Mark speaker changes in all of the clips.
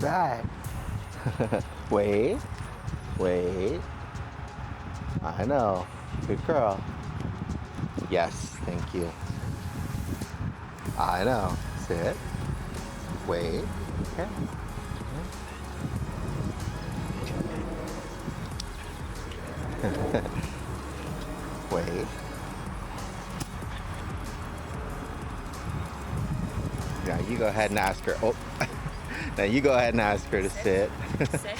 Speaker 1: Right. Wait. Wait. I know. Good girl. Yes, thank you. I know. Sit. Wait. Okay. Wait. Now you go ahead and ask her. Oh. Now you go ahead and ask her to sit.
Speaker 2: Sit.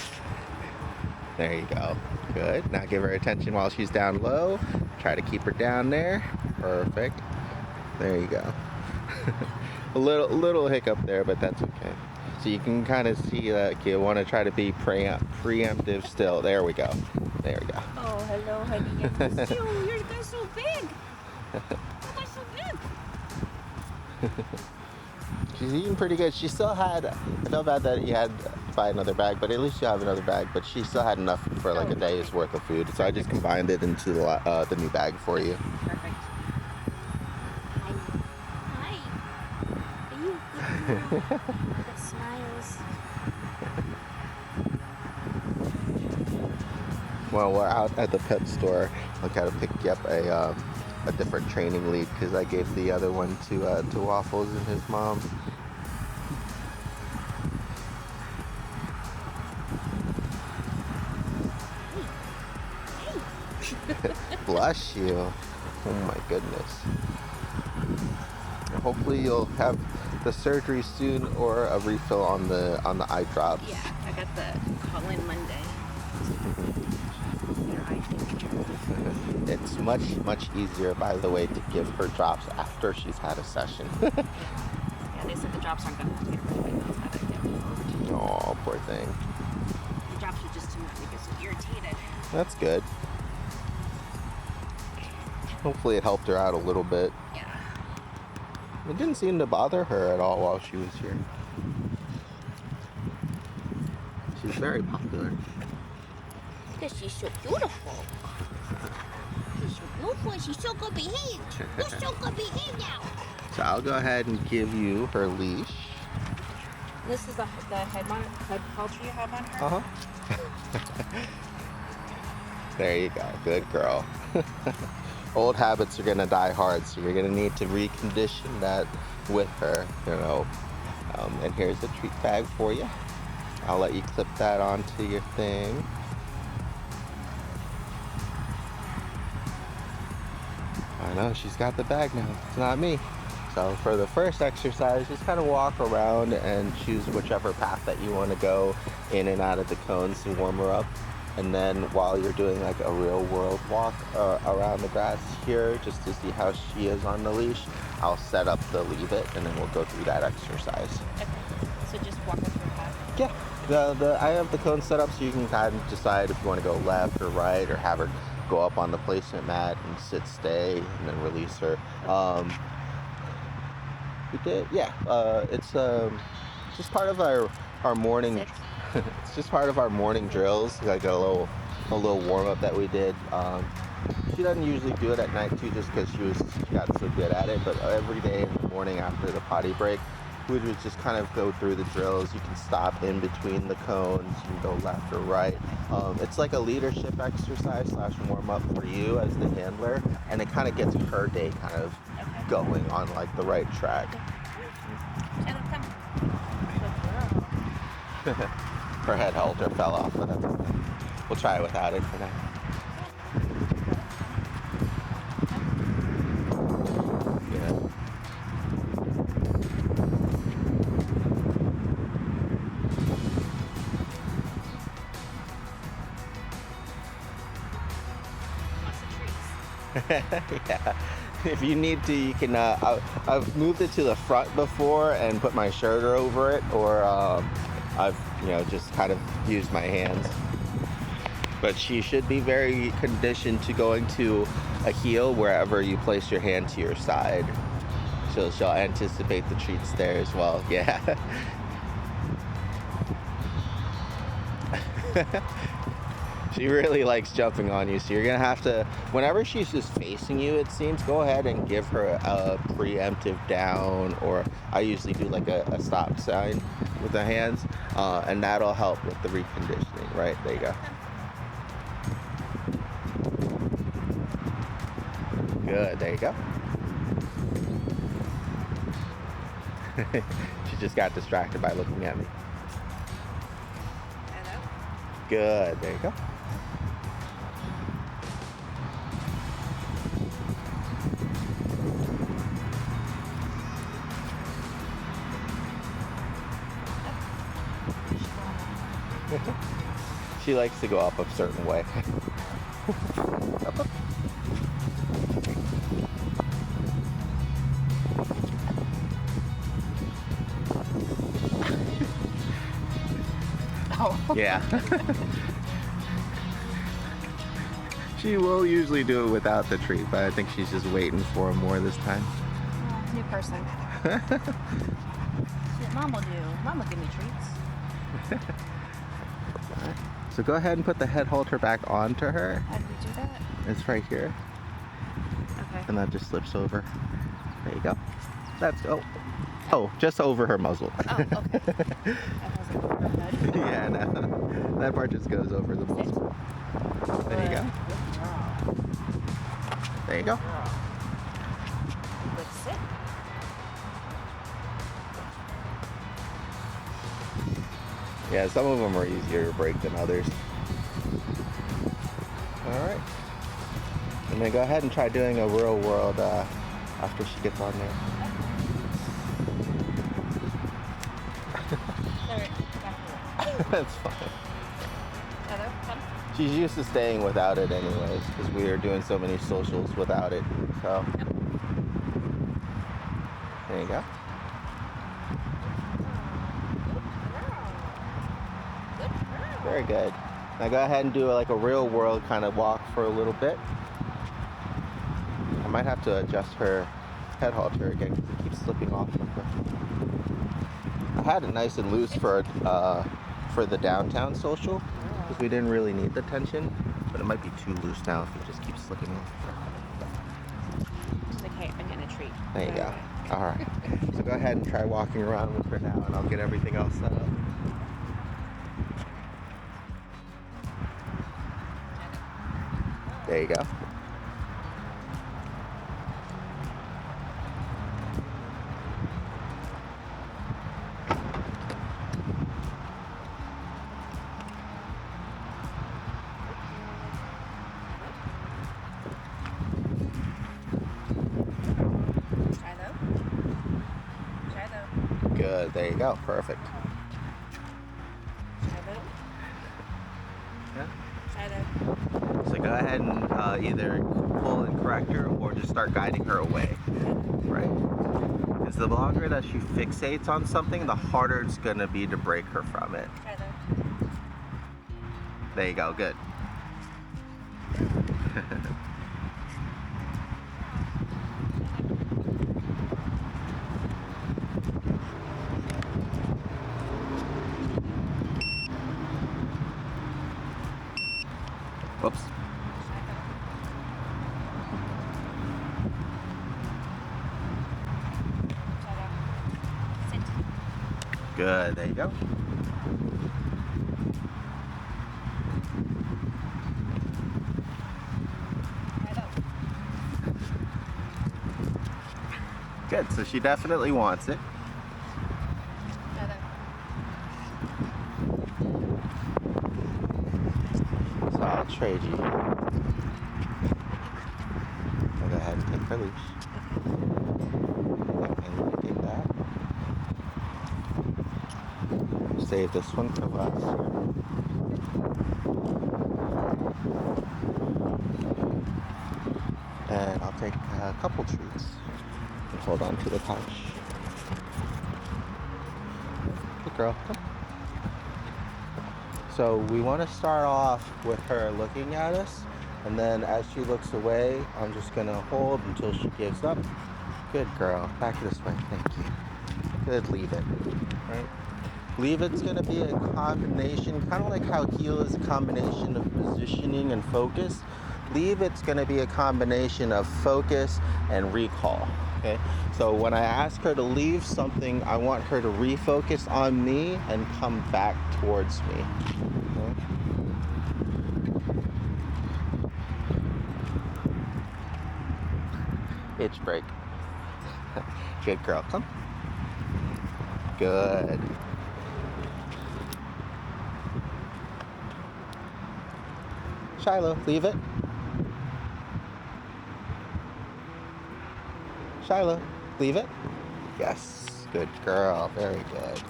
Speaker 1: There you go. Good. Now give her attention while she's down low. Try to keep her down there. Perfect. There you go. a little hiccup there, but that's okay. So you can kind of see that you want to try to be preemptive still. There we go. There we go.
Speaker 2: Oh, hello, honey. I miss you. You're guys so big. You guys so big.
Speaker 1: She's eating pretty good. She still had, I felt bad that you had to buy another bag, but at least you have another bag. But she still had enough for like a day's worth of food. So I just combined it into the new bag for you.
Speaker 2: Perfect. Hi. Are you good? That smiles.
Speaker 1: Well, we're out at the pet store. I gotta pick you up a different training lead because I gave the other one to Waffles and his mom. Bless you. Oh my goodness. Hopefully you'll have the surgery soon or a refill on the eye drops.
Speaker 2: Yeah, I got the call-in Monday.
Speaker 1: It's much easier, by the way, to give her drops after she's had a session.
Speaker 2: Yeah, they said the drops aren't going to get rid of it. It's gotta get removed.
Speaker 1: Oh, poor thing.
Speaker 2: The drops are just too much because I'm irritated.
Speaker 1: That's good. Hopefully it helped her out a little bit.
Speaker 2: Yeah.
Speaker 1: It didn't seem to bother her at all while she was here. She's very popular.
Speaker 2: Because she's so beautiful. She's so beautiful and she's so good behaved. You're so good behaved now.
Speaker 1: So I'll go ahead and give you her leash.
Speaker 2: This is the head halter you have on her?
Speaker 1: Uh-huh. There you go. Good girl. Old habits are going to die hard, so you're going to need to recondition that with her, you know. And here's a treat bag for you. I'll let you clip that onto your thing. I know, she's got the bag now. It's not me. So for the first exercise, just kind of walk around and choose whichever path that you want to go in and out of the cones to warm her up. And then while you're doing like a real world walk around the grass here, just to see how she is on the leash, I'll set up the leave it and then we'll go through that exercise.
Speaker 2: Okay. So just walk her through the path?
Speaker 1: Yeah. I have the cone set up so you can kind of decide if you want to go left or right or have her go up on the placement mat and sit, stay, and then release her. We did, yeah. It's just part of our morning. It's just part of our morning drills. Like a little warm up that we did. She doesn't usually do it at night too, just because she got so good at it. But every day in the morning after the potty break, we would just kind of go through the drills. You can stop in between the cones. You can go left or right. It's like a leadership exercise / warm up for you as the handler, and it kind of gets her day kind of going on like the right track. Her head halter fell off, but that's okay. We'll try it without it for now. Good. Yeah. If you need to, you can. I've moved it to the front before and put my shoulder over it, or I've just kind of used my hands. But she should be very conditioned to going to a heel wherever you place your hand to your side. So she'll anticipate the treats there as well. Yeah. She really likes jumping on you, so you're gonna have to, whenever she's just facing you, it seems, go ahead and give her a preemptive down, or I usually do like a stop sign. with the hands, and that'll help with the reconditioning. Right, there you go. Good, there you go. She just got distracted by looking at me.
Speaker 2: Hello.
Speaker 1: Good, there you go. She likes to go up a certain way. Up, up.
Speaker 2: Oh.
Speaker 1: Yeah. She will usually do it without the treat, but I think she's just waiting for him more this time.
Speaker 2: New person. Shit, Mom will do. Mom will give me treats.
Speaker 1: So go ahead and put the head halter back onto her.
Speaker 2: How do we do that?
Speaker 1: It's right here.
Speaker 2: Okay.
Speaker 1: And that just slips over. There you go. That's oh, just over her muzzle.
Speaker 2: Oh, okay. That wasn't over her head.
Speaker 1: Yeah, no. That part just goes over the muzzle. There you go. There you go.
Speaker 2: Let's sit.
Speaker 1: Yeah, some of them are easier to break than others. Alright. And then go ahead and try doing a real world after she gets on there.
Speaker 2: Sorry.
Speaker 1: That's fine.
Speaker 2: Hello. Come.
Speaker 1: She's used to staying without it anyways, because we are doing so many socials without it. So,
Speaker 2: Yep.
Speaker 1: there you go. Very good. Now go ahead and do like a real world kind of walk for a little bit. I might have to adjust her head halter again because it keeps slipping off of her. I had it nice and loose for the downtown social because we didn't really need the tension, but it might be too loose now if it just keeps slipping off.
Speaker 2: She's like, hey, I'm getting a treat.
Speaker 1: There you go. All right. So go ahead and try walking around with her now, and I'll get everything else set up. There you go. Good. There you go. Perfect. Yeah. So go ahead and either pull and correct her or just start guiding her away. Right? Because the longer that she fixates on something, the harder it's going to be to break her from it. There you go. Good. Whoops. Good, there you go. Good, so she definitely wants it. So I'll trade you. I'll go ahead and take her leash. And take that. Save this one for last. And I'll take a couple treats and hold on to the pouch. Good girl. Come. So we want to start off with her looking at us, and then as she looks away, I'm just going to hold until she gives up. Good girl. Back this way. Thank you. Good. Leave it. Right? Leave it's going to be a combination, kind of like how heel is a combination of positioning and focus. Leave it's going to be a combination of focus and recall. Okay, so when I ask her to leave something, I want her to refocus on me and come back towards me. Okay? Itch break. Good girl. Come. Good. Shiloh, leave it. Shiloh, leave it. Yes. Good girl. Very good.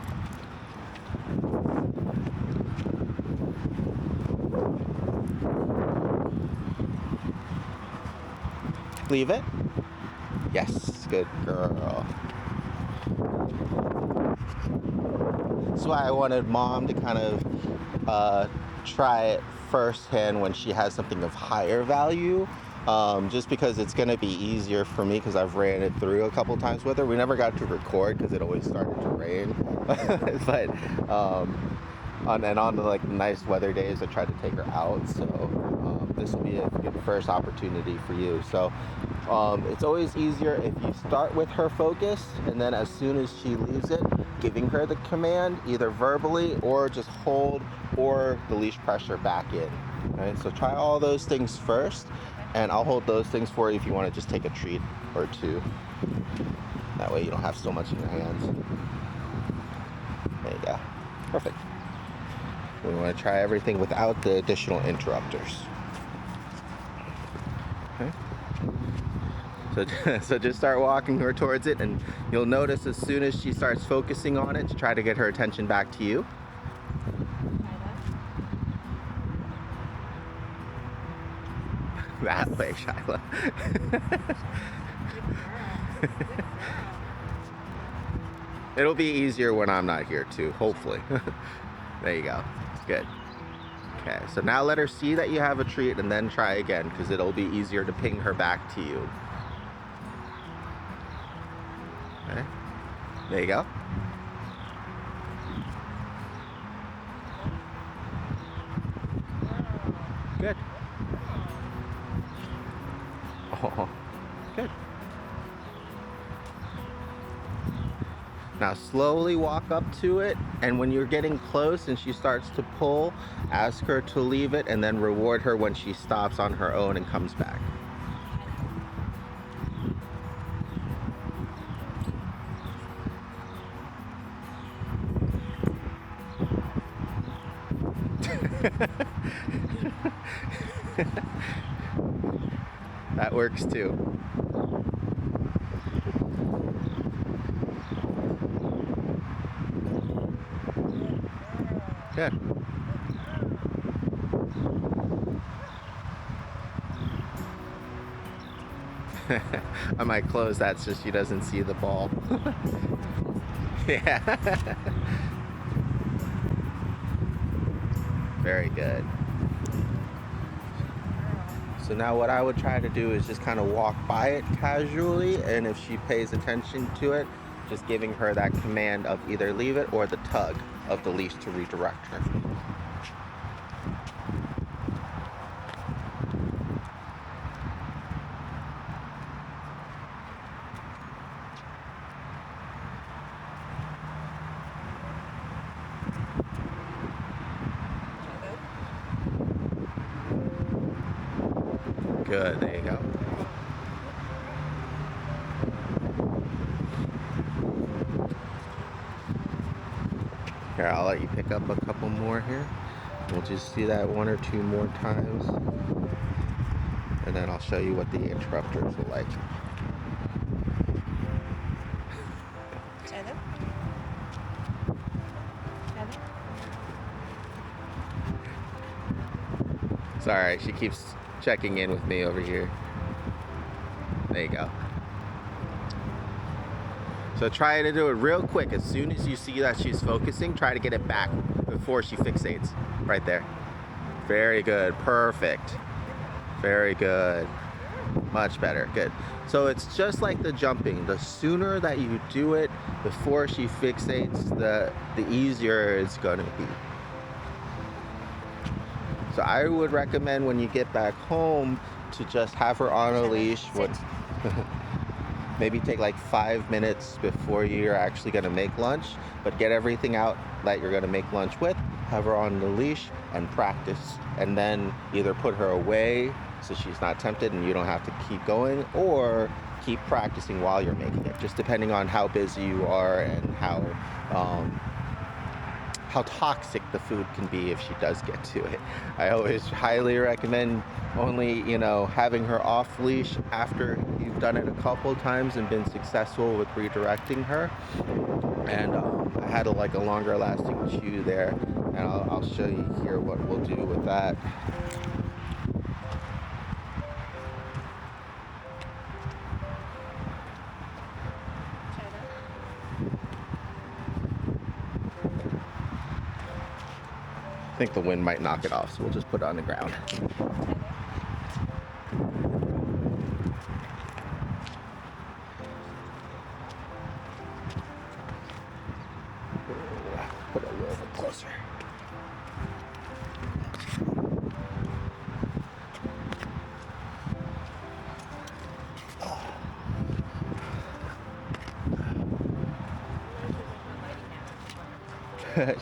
Speaker 1: Leave it. Yes. Good girl. That's why I wanted Mom to kind of try it firsthand when she has something of higher value, just because it's going to be easier for me because I've ran it through a couple times with her. We never got to record because it always started to rain, but on the like nice weather days I tried to take her out, so this will be a good first opportunity for you. So it's always easier if you start with her focus, and then as soon as she leaves it, giving her the command either verbally or just hold or the leash pressure back in. Right? So try all those things first, and I'll hold those things for you if you want to just take a treat or two. That way you don't have so much in your hands. There you go. Perfect. We want to try everything without the additional interrupters. Okay. So just start walking her towards it, and you'll notice as soon as she starts focusing on it, to try to get her attention back to you. That way, Shiloh. It'll be easier when I'm not here too, hopefully. There you go. Good. Okay, so now let her see that you have a treat, and then try again, because it'll be easier to ping her back to you. Okay. There you go. Good. Oh, good. Now slowly walk up to it, and when you're getting close and she starts to pull, ask her to leave it, and then reward her when she stops on her own and comes back. That works too. Good. I might close that so she doesn't see the ball. Yeah. Very good. So now what I would try to do is just kind of walk by it casually, and if she pays attention to it, just giving her that command of either leave it or the tug of the leash to redirect her. Good, there you go. Here, I'll let you pick up a couple more here. We'll just do that one or two more times, and then I'll show you what the interrupters are like. It's alright, she keeps checking in with me over here. There you go. So try to do it real quick. As soon as you see that she's focusing, try to get it back before she fixates. Right there. Very good. Perfect. Very good. Much better. Good. So it's just like the jumping. The sooner that you do it before she fixates, the easier it's going to be. So I would recommend when you get back home to just have her on a leash. Maybe take like 5 minutes before you're actually going to make lunch, but get everything out that you're going to make lunch with, have her on the leash, and practice. And then either put her away so she's not tempted and you don't have to keep going, or keep practicing while you're making it, just depending on how busy you are and how toxic the food can be if she does get to it. I always highly recommend only, having her off leash after you've done it a couple times and been successful with redirecting her. And I had a longer lasting chew there, and I'll show you here what we'll do with that. I think the wind might knock it off, so we'll just put it on the ground. Put it a little bit closer.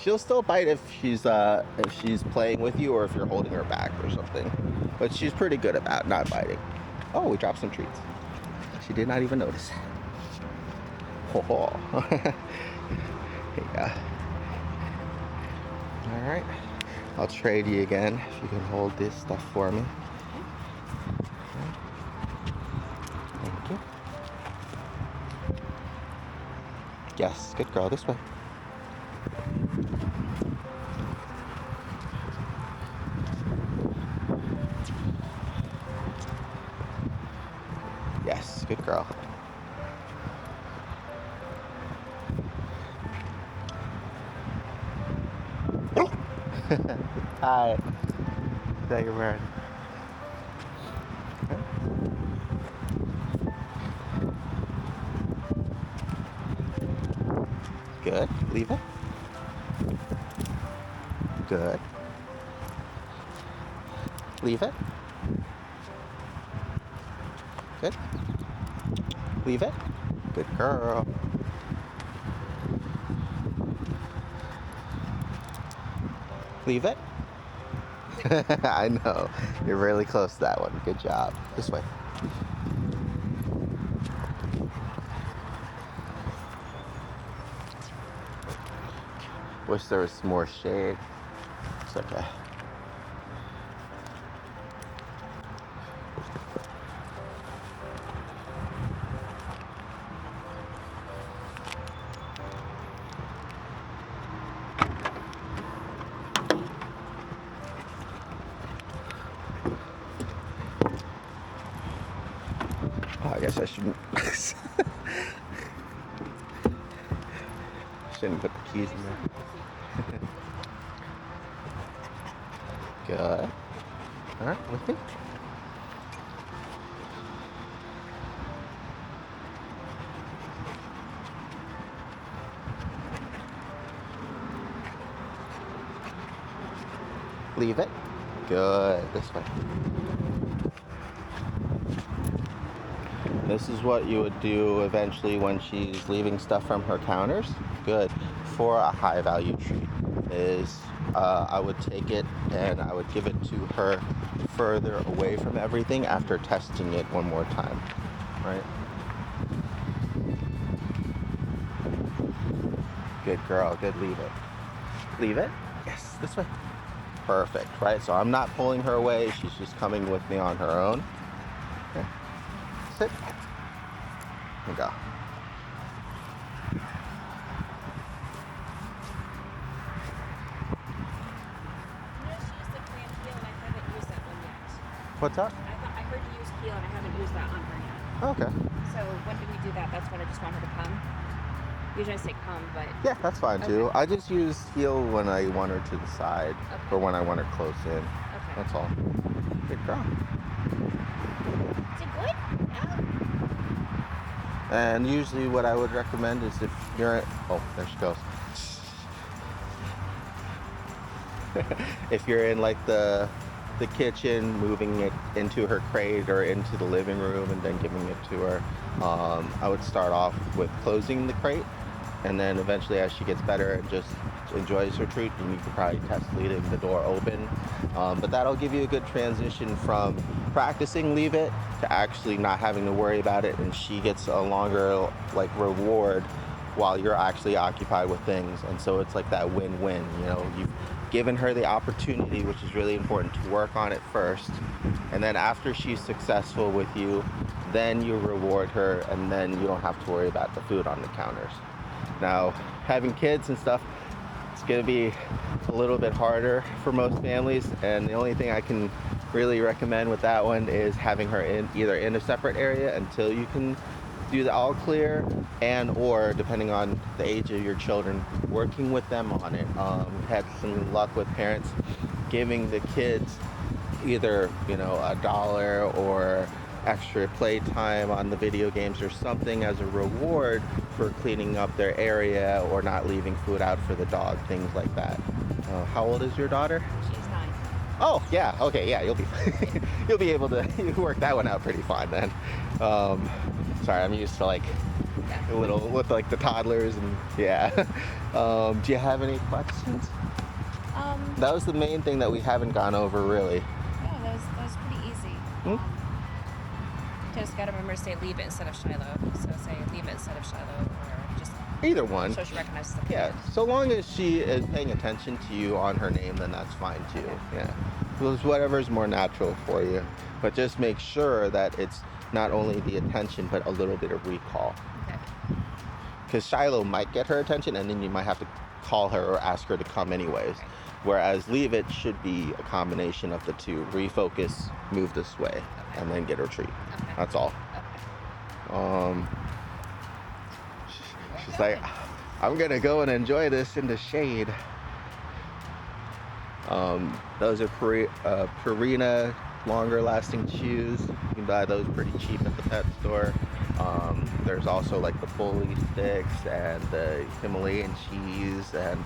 Speaker 1: She'll still bite if she's playing with you or if you're holding her back or something. But she's pretty good about not biting. Oh, we dropped some treats. She did not even notice. Oh. Here you go. All right. I'll trade you again if you can hold this stuff for me. Thank you. Yes, good girl. This way. Yes, good girl. Hi. Is that your word? Good. Leave it. Good. Leave it. Good. Leave it. Good girl. Leave it. I know. You're really close to that one. Good job. This way. Wish there was more shade. It's okay. Oh, I guess I shouldn't. Shouldn't put the keys in there. Good. All right, with me. Leave it. Good. This way. This is what you would do eventually when she's leaving stuff from her counters. Good. For a high value treat is I would take it and I would give it to her further away from everything after testing it one more time. Right? Good girl. Good. Leave it. Leave it. Yes. This way. Perfect. Right? So I'm not pulling her away. She's just coming with me on her own. Okay. Sit. Here we go. What's up?
Speaker 2: I heard you use heel and I haven't used that on her yet.
Speaker 1: Okay.
Speaker 2: So when did we do that? That's when I just want her to come. Usually I say come, but
Speaker 1: Yeah, that's fine too.
Speaker 2: Okay.
Speaker 1: I just use heel when I want her to the side or when I want her close in.
Speaker 2: okay.
Speaker 1: That's all. Good girl.
Speaker 2: Is it good? Yeah.
Speaker 1: And usually what I would recommend is if you're in, oh, there she goes. If you're in like the the kitchen, moving it into her crate or into the living room, and then giving it to her. I would start off with closing the crate, and then eventually, as she gets better and just enjoys her treat, then you could probably test leaving the door open. But that'll give you a good transition from practicing leave it to actually not having to worry about it, and she gets a longer like reward while you're actually occupied with things. And so it's like that win-win. You know, you've given her the opportunity, which is really important, to work on it first, and then after she's successful with you, then you reward her, and then you don't have to worry about the food on the counters. Now, having kids and stuff, it's going to be a little bit harder for most families, and the only thing I can really recommend with that one is having her in either in a separate area until you can do the all clear, and or depending on the age of your children, working with them on it. Had some luck with parents giving the kids either, you know, $1 or extra playtime on the video games or something as a reward for cleaning up their area or not leaving food out for the dog, things like that. How old is your daughter?
Speaker 2: She's 9.
Speaker 1: Oh, yeah. Okay, yeah, you'll be you'll be able to work that one out pretty fine then. Sorry, I'm used to like a little with like the toddlers and yeah. Do you have any questions? That was the main thing that we haven't gone over really.
Speaker 3: Oh, that was pretty easy.
Speaker 1: Hmm?
Speaker 3: Just got to remember to say leave it instead of Shiloh. So say leave it instead of Shiloh, or just
Speaker 1: Either one.
Speaker 3: so she recognizes the command.
Speaker 1: Yeah, so long as she is paying attention to you on her name, then that's fine too.
Speaker 3: Okay.
Speaker 1: Yeah, well, it's whatever's more natural for you, but just make sure that it's not only the attention but a little bit of recall.
Speaker 3: Okay.
Speaker 1: Because Shiloh might get her attention, and then you might have to call her or ask her to come anyways.
Speaker 3: Okay.
Speaker 1: Whereas leave it should be a combination of the two: refocus, move this way, and then get her treat.
Speaker 3: Okay.
Speaker 1: That's all.
Speaker 3: Okay.
Speaker 1: She's like, I'm gonna go and enjoy this in the shade. Those are Purina longer lasting chews. You can buy those pretty cheap at the pet store. There's also like the bully sticks and the Himalayan cheese, and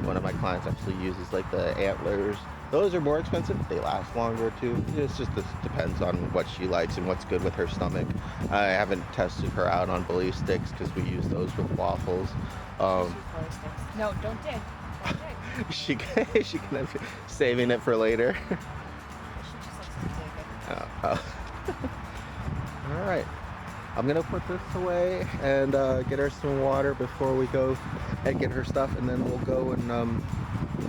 Speaker 1: one of my clients actually uses like the antlers. Those are more expensive, but they last longer too. It just depends on what she likes and what's good with her stomach. I haven't tested her out on bully sticks because we use those with waffles.
Speaker 3: No, don't dig. Don't dig.
Speaker 1: She can have saving it for later.
Speaker 3: She just likes to dig.
Speaker 1: All right. I'm gonna put this away and get her some water before we go and get her stuff, and then we'll go and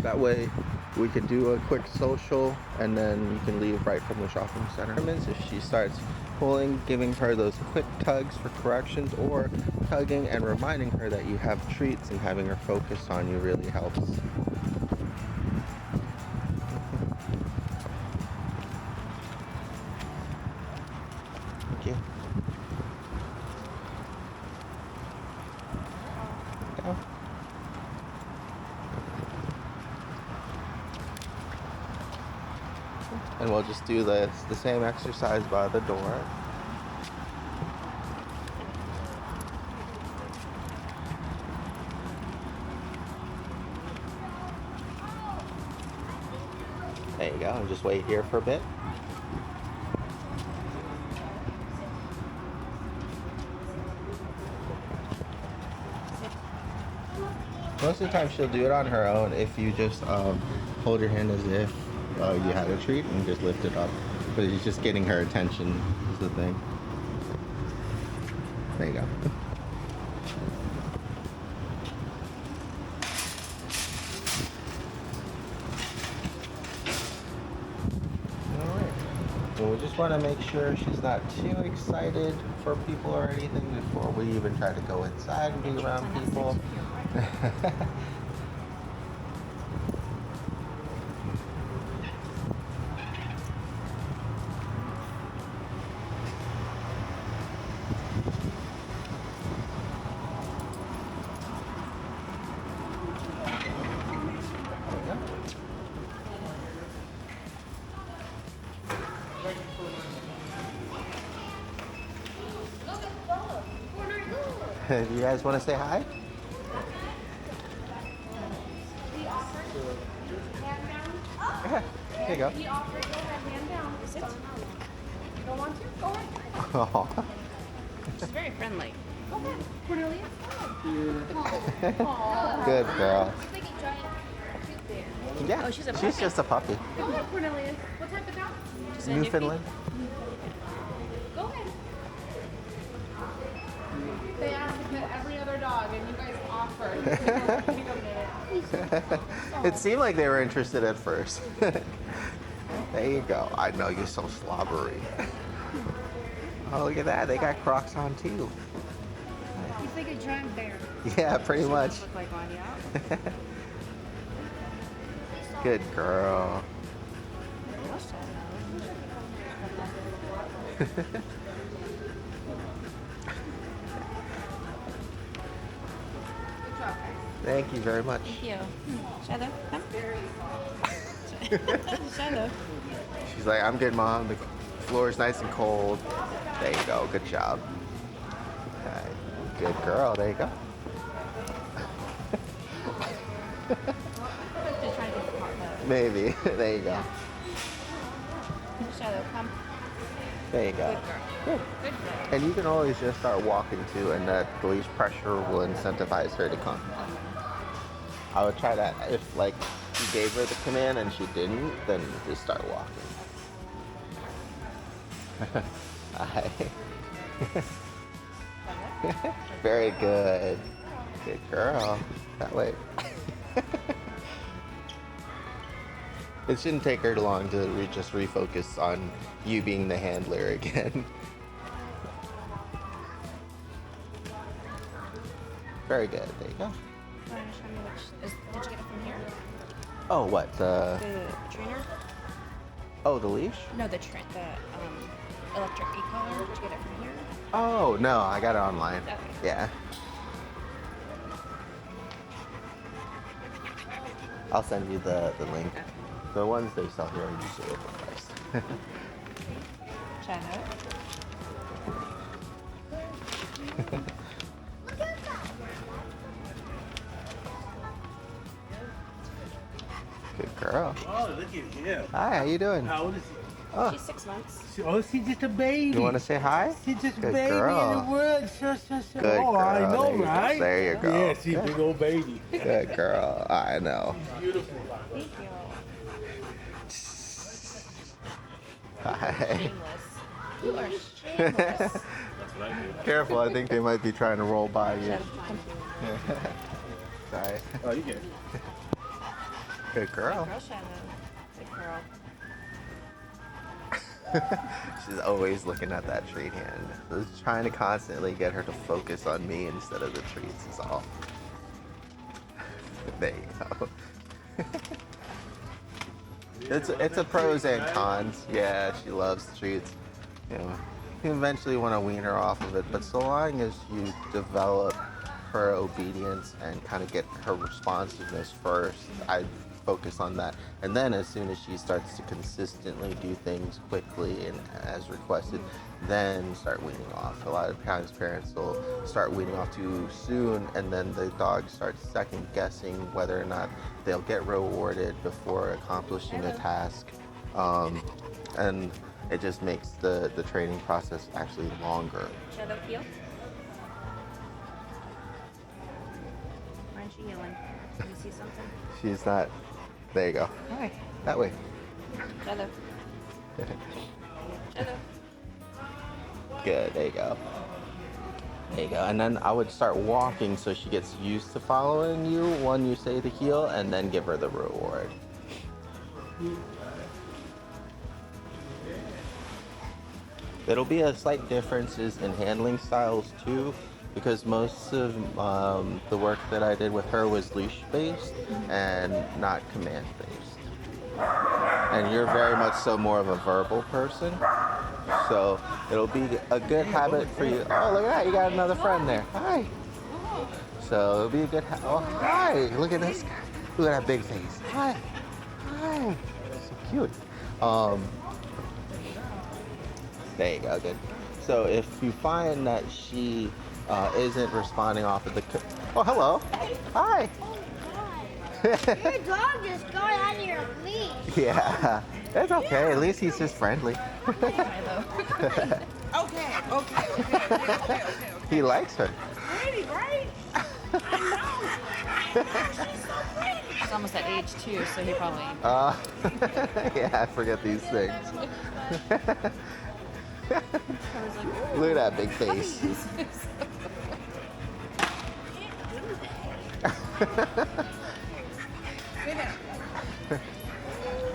Speaker 1: that way we can do a quick social, and then you can leave right from the shopping center. If she starts pulling, giving her those quick tugs for corrections, or tugging and reminding her that you have treats, and having her focus on you really helps. Thank you. Go. And we'll just do the same exercise by the door. There you go, and just wait here for a bit. Most of the time she'll do it on her own if you just hold your hand as if you had a treat and just lift it up. But it's just getting her attention is the thing. There you go. Alright. Well, we just want to make sure she's not too excited for people or anything before we even try to go inside and be around people. Do you guys want to say hi? There you go.
Speaker 3: He offered to go ahead, hand down. Sit. You don't want to? Go ahead.
Speaker 1: Oh.
Speaker 3: She's very friendly. Go ahead, Cornelia.
Speaker 1: Good girl.
Speaker 2: She's like a giant cute bear.
Speaker 1: Yeah,
Speaker 3: Oh, she's a
Speaker 1: she's
Speaker 3: puppy.
Speaker 1: just a puppy.
Speaker 3: Go ahead, Cornelia. What type of dog? She's a
Speaker 1: Newfoundland.
Speaker 3: Go ahead. They asked to pet every other dog, and you guys offered.
Speaker 1: It seemed like they were interested at first. There you go. I know you're so slobbery. Oh, look at that. They got Crocs on too.
Speaker 2: He's like a giant bear.
Speaker 1: Yeah, pretty much.
Speaker 3: Look like one, yeah.
Speaker 1: Good girl.
Speaker 2: Good job, guys.
Speaker 1: Thank you very much.
Speaker 3: Thank you. Shiloh, come. Shiloh.
Speaker 1: She's like, I'm good, Mom. The floor is nice and cold. There you go. Good job. Okay. Good girl. There you go.
Speaker 3: Just trying to get the part
Speaker 1: Maybe. There you go.
Speaker 3: Shiloh, come.
Speaker 1: There you go.
Speaker 3: Good girl.
Speaker 1: Good.
Speaker 3: Good girl.
Speaker 1: And you can always just start walking too, and that leash pressure will incentivize her to come. I would try that. If like you gave her the command and she didn't, then just start walking. Hi. Very good. Good girl. That way. It shouldn't take her long to just refocus on you being the handler again. Very good. There you go.
Speaker 3: Want to show me did you get it from here?
Speaker 1: Oh, what?
Speaker 3: The trainer?
Speaker 1: Oh, the leash?
Speaker 3: No, the electric e-collar. Did you get it from here?
Speaker 1: Oh, no, I got it online.
Speaker 3: Okay.
Speaker 1: Yeah. I'll send you the link.
Speaker 3: Okay.
Speaker 1: The ones they sell here are usually overpriced.
Speaker 3: Shiloh.
Speaker 1: Good girl.
Speaker 4: Oh, look at him.
Speaker 1: Hi, how you doing?
Speaker 4: How old is
Speaker 1: Oh,
Speaker 3: She's 6 months.
Speaker 4: he? Oh, she's just a baby.
Speaker 1: you want to say hi?
Speaker 4: She's just a
Speaker 1: Good
Speaker 4: baby
Speaker 1: girl.
Speaker 4: in the world. Sure.
Speaker 1: Good
Speaker 4: Oh, I
Speaker 1: girl.
Speaker 4: know,
Speaker 1: There you go.
Speaker 4: right?
Speaker 1: There you go.
Speaker 4: Yeah, she's a big old baby.
Speaker 1: Good girl. I know.
Speaker 4: Beautiful.
Speaker 3: Thank you.
Speaker 1: Hi.
Speaker 3: Shameless. You are shameless.
Speaker 4: That's what I do.
Speaker 1: Careful, I think they might be trying to roll by you.
Speaker 3: Shiloh, come.
Speaker 1: Sorry.
Speaker 4: Oh, you get it.
Speaker 1: Good girl.
Speaker 3: Girl, Shiloh. Good girl.
Speaker 1: She's always looking at that treat hand. Just trying to constantly get her to focus on me instead of the treats is all. There you go. It's a pros and cons. Yeah, she loves the treats. You know, you eventually want to wean her off of it, but so long as you develop her obedience and kind of get her responsiveness first, I focus on that. And then as soon as she starts to consistently do things quickly and as requested, then start weaning off. A lot of times parents will start weaning off too soon, and then the dog starts second guessing whether or not they'll get rewarded before accomplishing a task. And it just makes the training process actually longer.
Speaker 3: Shiloh, heel. Aren't you healing? Can you see something?
Speaker 1: She's not. There you go.
Speaker 3: Hi.
Speaker 1: That way.
Speaker 3: Shiloh. Shiloh.
Speaker 1: Good. There you go. There you go. And then I would start walking so she gets used to following you when you say the heel, and then give her the reward. There'll be a slight differences in handling styles too, because most of the work that I did with her was leash based and not command based. And you're very much so more of a verbal person, so it'll be a good habit for you. Oh, look at that! You got another friend there. Hi. So it'll be a good. Oh, hi! Look at this guy. Look at that big face. Hi. Hi. So cute. There you go. Good. So if you find that she isn't responding off of the. Oh, hello. Hi.
Speaker 2: Your dog just got on your leash.
Speaker 1: Yeah, it's okay. At least he's just friendly.
Speaker 3: Shiloh.
Speaker 4: Okay.
Speaker 1: He likes her.
Speaker 4: Pretty, right? I know. She's so pretty.
Speaker 3: He's almost at age 2, so he probably.
Speaker 1: Yeah, I forget these things.
Speaker 3: I was like,
Speaker 1: Look at that big face.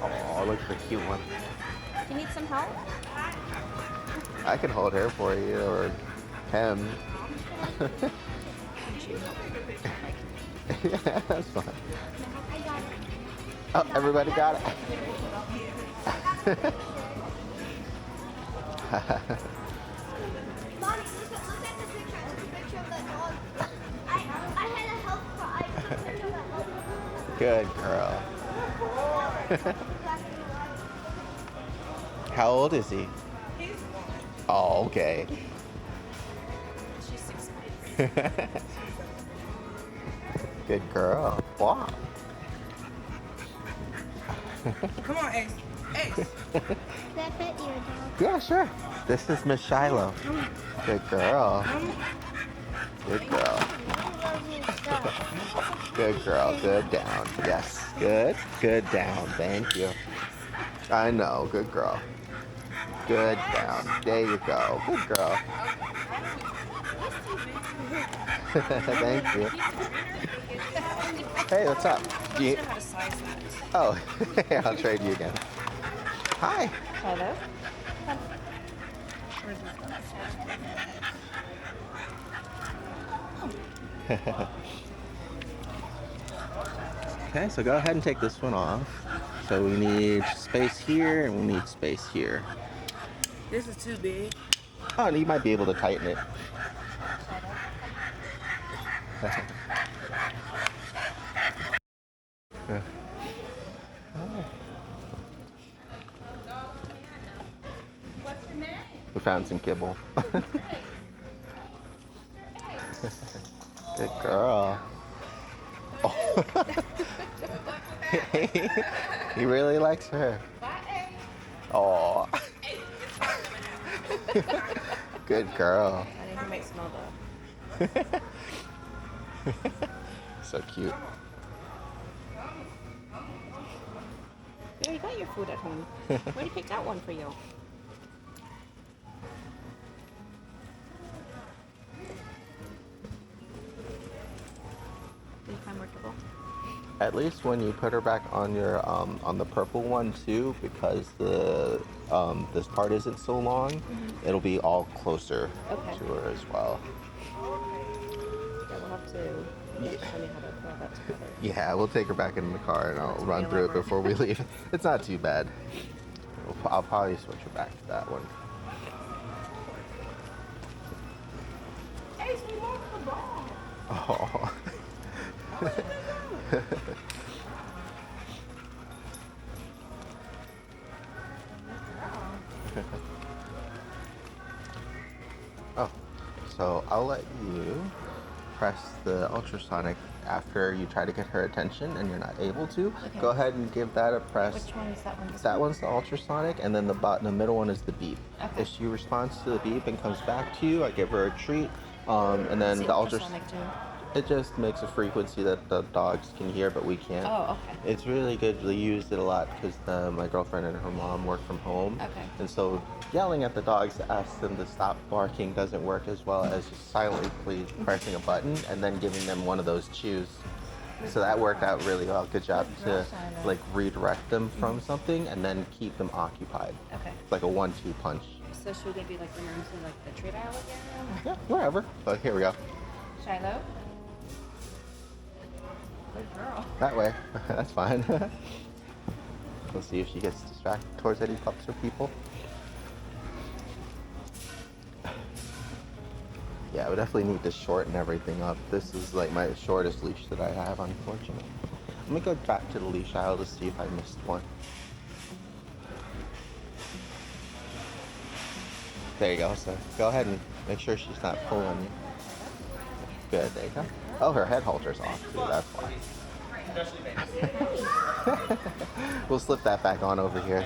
Speaker 1: Oh, look at the cute one.
Speaker 3: you need some help?
Speaker 1: I can hold her for you or him. Yeah, that's fine. Oh, everybody got it.
Speaker 2: Mommy, look at the picture. It's a picture of that dog. I had a help cry. It's a picture of that dog.
Speaker 1: Good girl. How old is he? Oh, okay.
Speaker 3: She's 6 months.
Speaker 1: Good girl. Wow.
Speaker 4: Come on, Ace. Ace.
Speaker 2: Can I pet your dog?
Speaker 1: Yeah, sure. This is Miss Shiloh. Good girl. Good girl. Good girl. Good down. Yes. Good. Good down. Thank you. I know. Good girl. Good down. There you go. Good girl. Thank you. Hey, what's up? Do you...
Speaker 3: I don't know how to size that.
Speaker 1: Oh, here, I'll trade you again. Hi.
Speaker 3: Shiloh?
Speaker 1: Okay, so go ahead and take this one off. So we need space here and we need space here.
Speaker 4: This is too big.
Speaker 1: Oh, and you might be able to tighten it. We found some kibble. Good girl. Oh. He really likes her. Oh. Good girl.
Speaker 3: I think he might smell though.
Speaker 1: So cute.
Speaker 3: Yeah, you got your food at home. Where you picked out one for you? Did you find workable?
Speaker 1: At least when you put her back on your on the purple one too, because the this part isn't so long, it'll be all closer
Speaker 3: Okay.
Speaker 1: to her as well.
Speaker 3: Yeah, we'll have to show me how to put that together.
Speaker 1: Yeah, we'll take her back in the car and I'll
Speaker 3: That's
Speaker 1: run
Speaker 3: okay,
Speaker 1: through it
Speaker 3: whatever.
Speaker 1: before we leave. It's not too bad. I'll probably switch her back to that one.
Speaker 4: Ace, we want the ball.
Speaker 1: Oh. Oh, so I'll let you press the ultrasonic after you try to get her attention and you're not able to.
Speaker 3: Okay.
Speaker 1: Go ahead and give that a press.
Speaker 3: Which one is that one?
Speaker 1: That one's the ultrasonic, and then the middle one is the beep.
Speaker 3: Okay.
Speaker 1: If she responds to the beep and comes back to you, I give her a treat. And then the ultrasonic, it just makes a frequency that the dogs can hear, but we can't.
Speaker 3: Oh, okay.
Speaker 1: It's really good. We used it a lot because my girlfriend and her mom work from home.
Speaker 3: Okay.
Speaker 1: And so yelling at the dogs to ask them to stop barking doesn't work as well as just silently pressing a button and then giving them one of those chews. So that worked out really well. Good job to like redirect them from something and then keep them occupied.
Speaker 3: Okay.
Speaker 1: It's like a 1-2 punch.
Speaker 3: So should they be like bring her into like the trade aisle again?
Speaker 1: Yeah, wherever. But here we go.
Speaker 3: Shiloh? Good girl.
Speaker 1: That way. That's fine. We'll see if she gets distracted towards any pups or people. Yeah, we definitely need to shorten everything up. This is like my shortest leash that I have, unfortunately. Let me go back to the leash aisle to see if I missed one. There you go, so go ahead and make sure she's not pulling you. Good, there you go. Oh, her head halter's off too, that's why. We'll slip that back on over here.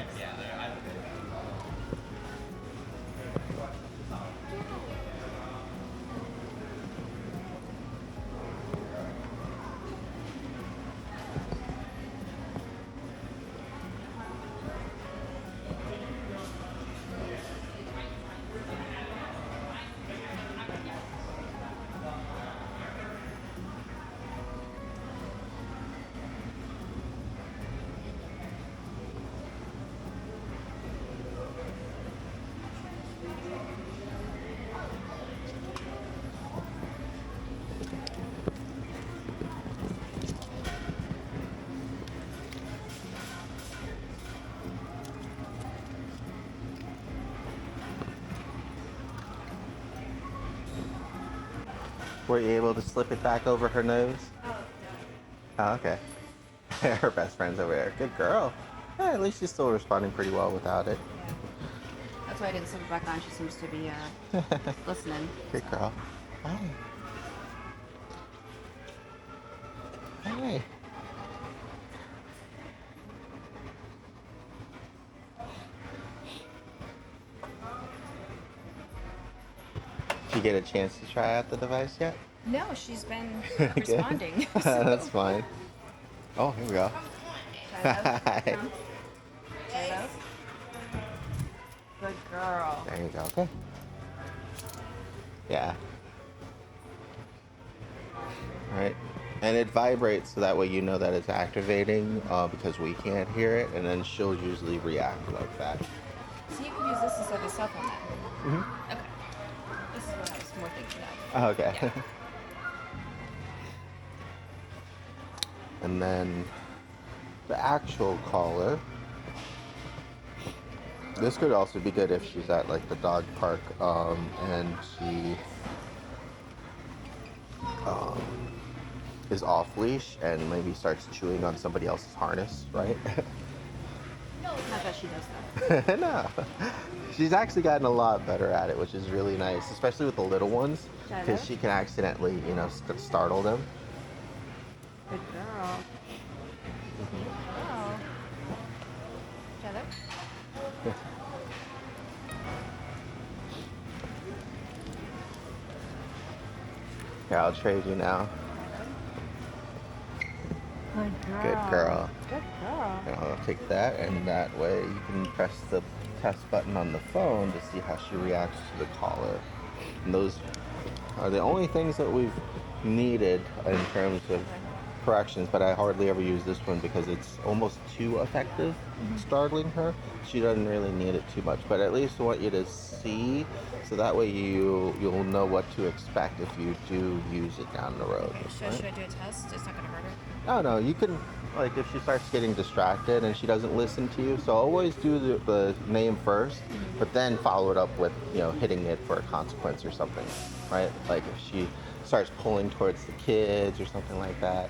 Speaker 1: Were you able to slip it back over her nose? Oh, okay. Her best friend's over there. Good girl. Yeah, at least she's still responding pretty well without it.
Speaker 3: Yeah. That's why I didn't slip it back on. She seems to be listening.
Speaker 1: Good girl. Hi. Hi. Did you get a chance to try out the device yet?
Speaker 3: No, she's been
Speaker 1: Good.
Speaker 3: responding.
Speaker 1: That's fine. Oh, here we go. Hi.
Speaker 3: Shiloh? Good girl.
Speaker 1: There you go. Okay. Yeah. All right. And it vibrates so that way you know that it's activating because we can't hear it, and then she'll usually react like that.
Speaker 3: So you can use this instead of a cell phone then?
Speaker 1: Mm-hmm.
Speaker 3: Okay. This is what I was more thinking of.
Speaker 1: Oh, okay.
Speaker 3: Yeah.
Speaker 1: And then the actual collar. This could also be good if she's at like the dog park and she is off leash and maybe starts chewing on somebody else's harness, right?
Speaker 3: Not that she does that.
Speaker 1: No. She's actually gotten a lot better at it, which is really nice, especially with the little ones, because she can accidentally, you know, startle them.
Speaker 3: Good girl. Oh. Shiloh?
Speaker 1: Here, I'll trade you now.
Speaker 3: Good girl.
Speaker 1: Good girl.
Speaker 3: Good girl.
Speaker 1: And I'll take that, and that way you can press the test button on the phone to see how she reacts to the collar. And those are the only things that we've needed in terms of corrections, but I hardly ever use this one because it's almost too effective startling her. She doesn't really need it too much, but at least I want you to see so that way you'll know what to expect if you do use it down the road.
Speaker 3: So
Speaker 1: right?
Speaker 3: should I do a test? It's not going to hurt her?
Speaker 1: Oh no, you can, like if she starts getting distracted and she doesn't listen to you, so always do the name first, but then follow it up with, you know, hitting it for a consequence or something, right? Like if she starts pulling towards the kids or something like that.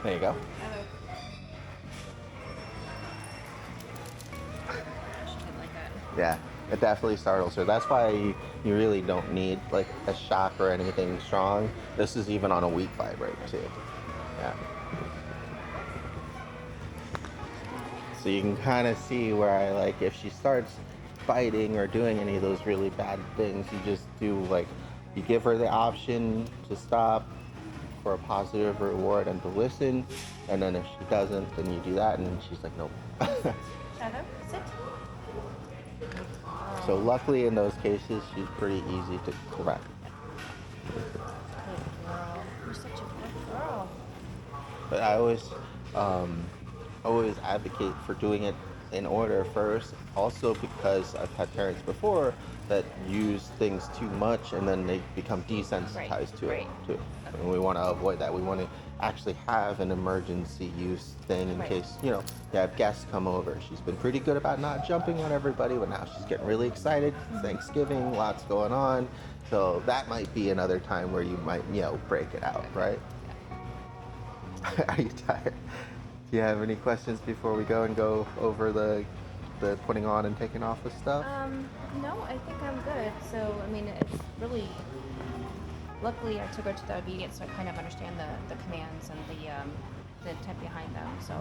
Speaker 1: There you go.
Speaker 3: She did like that.
Speaker 1: Yeah, it definitely startles her. That's why you really don't need like a shock or anything strong. This is even on a weak vibrate too. Yeah. So you can kind of see where I like if she starts biting or doing any of those really bad things, you just do like you give her the option to stop for a positive reward and to listen, and then if she doesn't, then you do that, and she's like, nope.
Speaker 3: Shiloh, sit.
Speaker 1: So luckily in those cases, she's pretty easy to correct.
Speaker 3: Good girl. You're such a good girl.
Speaker 1: But I always advocate for doing it in order first, also because I've had parents before that use things too much and then they become desensitized to it too. And we want to avoid that. We want to actually have an emergency use thing in case, you know, you have guests come over. She's been pretty good about not jumping on everybody, but now she's getting really excited. Thanksgiving, lots going on. So that might be another time where you might, you know, break it out, right? Are you tired? Do you have any questions before we go over the the putting on and taking off of stuff?
Speaker 3: No, I think I'm good. So, I mean, it's really. Luckily, I took her to the obedience, so I kind of understand the commands and the intent behind them. So.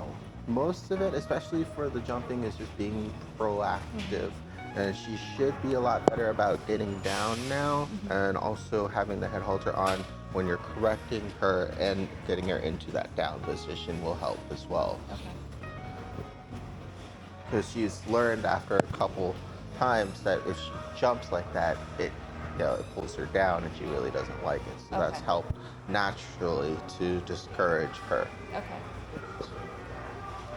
Speaker 1: Most of it, especially for the jumping, is just being proactive. And she should be a lot better about getting down now, and also having the head halter on when you're correcting her and getting her into that down position will help as well.
Speaker 3: Okay.
Speaker 1: Because she's learned after a couple times that if she jumps like that, it it pulls her down and she really doesn't like it. So that's
Speaker 3: Okay.
Speaker 1: helped naturally to discourage her.
Speaker 3: Okay.